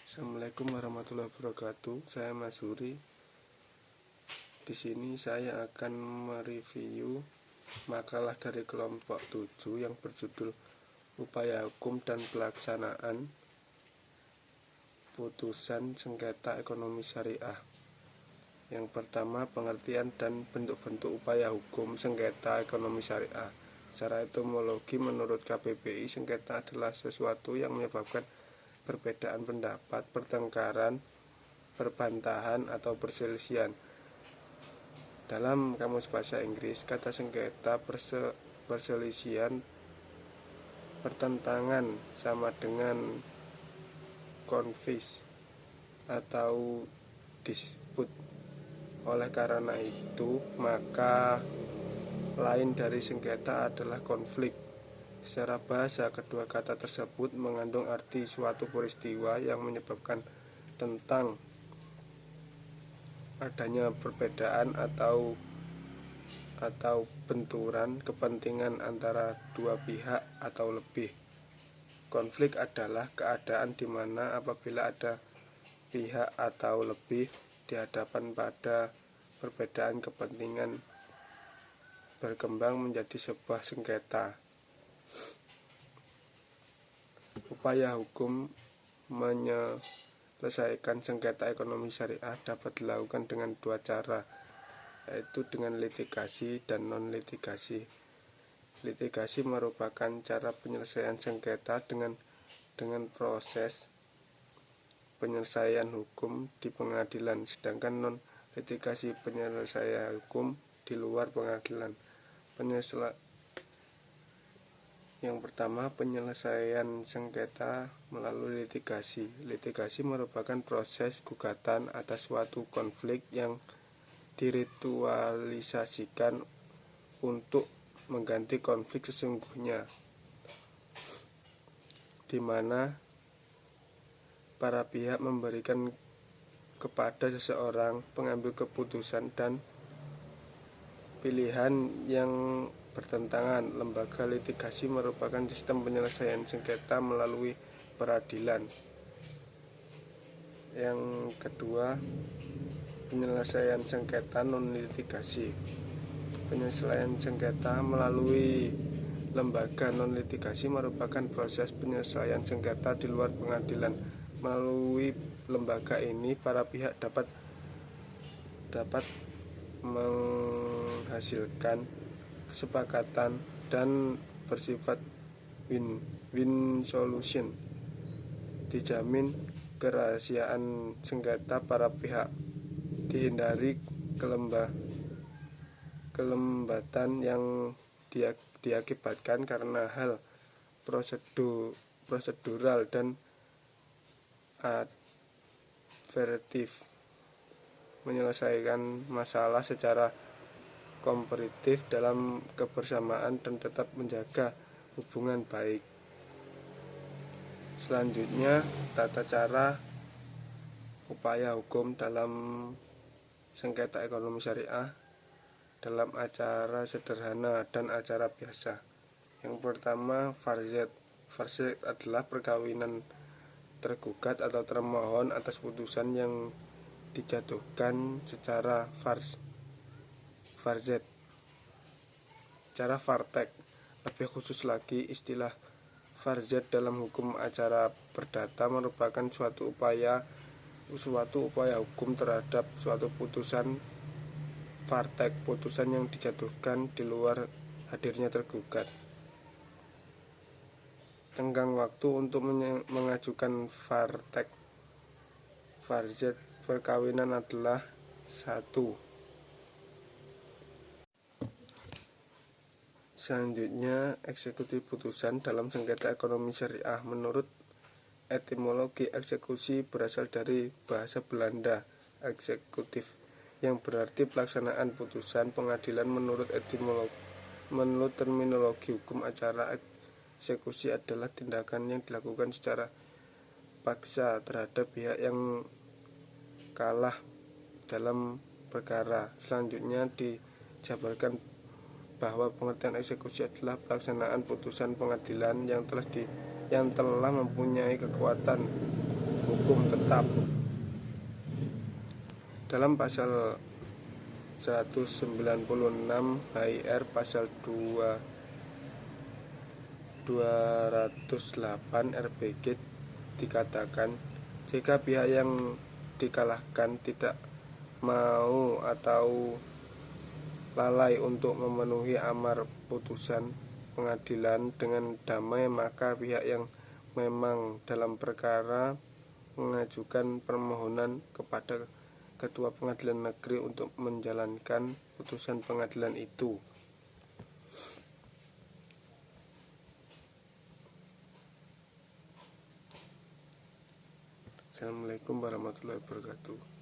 Assalamualaikum warahmatullahi wabarakatuh. Saya Mas Huri. Di sini saya akan mereview makalah dari kelompok 7 yang berjudul Upaya Hukum dan Pelaksanaan Putusan Sengketa Ekonomi Syariah. Yang pertama, pengertian dan bentuk-bentuk upaya hukum sengketa ekonomi syariah. Secara etimologi, menurut KBBI, sengketa adalah sesuatu yang menyebabkan perbedaan pendapat, pertengkaran, perbantahan, atau perselisihan. Dalam Kamus Bahasa Inggris, kata sengketa perselisihan, pertentangan sama dengan konflik atau dispute. Oleh karena itu, maka lain dari sengketa adalah konflik. Secara bahasa, kedua kata tersebut mengandung arti suatu peristiwa yang menyebabkan tentang adanya perbedaan atau benturan kepentingan antara dua pihak atau lebih. Konflik adalah keadaan di mana apabila ada pihak atau lebih dihadapkan pada perbedaan kepentingan berkembang menjadi sebuah sengketa. Upaya hukum menyelesaikan sengketa ekonomi syariah dapat dilakukan dengan dua cara, yaitu dengan litigasi dan non-litigasi. Litigasi merupakan cara penyelesaian sengketa dengan proses penyelesaian hukum di pengadilan, sedangkan non-litigasi penyelesaian hukum di luar pengadilan. Yang pertama, penyelesaian sengketa melalui litigasi. Litigasi merupakan proses gugatan atas suatu konflik yang diritualisasikan untuk mengganti konflik sesungguhnya, di mana para pihak memberikan kepada seseorang pengambil keputusan dan pilihan yang bertentangan. Lembaga litigasi merupakan sistem penyelesaian sengketa melalui peradilan. Yang kedua, penyelesaian sengketa non-litigasi. Penyelesaian sengketa melalui lembaga non-litigasi merupakan proses penyelesaian sengketa di luar pengadilan. Melalui lembaga ini, para pihak dapat menghasilkan kesepakatan dan bersifat win-win solution. Dijamin kerahasiaan sengketa para pihak, dihindari kelembatan yang diakibatkan karena hal prosedural dan advertif. Menyelesaikan masalah secara komparatif dalam kebersamaan dan tetap menjaga hubungan baik. Selanjutnya, tata cara upaya hukum dalam sengketa ekonomi syariah dalam acara sederhana dan acara biasa. Yang pertama, farzet. Farzet adalah perkawinan tergugat atau termohon atas putusan yang dijatuhkan secara farzet. Cara fartek. Lebih khusus lagi, istilah farzet dalam hukum acara perdata merupakan suatu upaya hukum terhadap suatu putusan fartek, putusan yang dijatuhkan di luar hadirnya tergugat. Tenggang waktu untuk mengajukan farzet perkawinan adalah 1. Selanjutnya, eksekusi putusan dalam sengketa ekonomi syariah. Menurut etimologi, eksekusi berasal dari bahasa Belanda eksekutif, yang berarti pelaksanaan putusan pengadilan. Menurut terminologi hukum acara, eksekusi adalah tindakan yang dilakukan secara paksa terhadap pihak yang kalah dalam perkara. Selanjutnya dijabarkan bahwa pengertian eksekusi adalah pelaksanaan putusan pengadilan yang telah mempunyai kekuatan hukum tetap. Dalam pasal 196 HIR pasal 208 RBG dikatakan, jika pihak yang dikalahkan tidak mau atau lalai untuk memenuhi amar putusan pengadilan dengan damai, maka pihak yang memang dalam perkara mengajukan permohonan kepada Ketua Pengadilan Negeri untuk menjalankan putusan pengadilan itu. Assalamualaikum warahmatullahi wabarakatuh.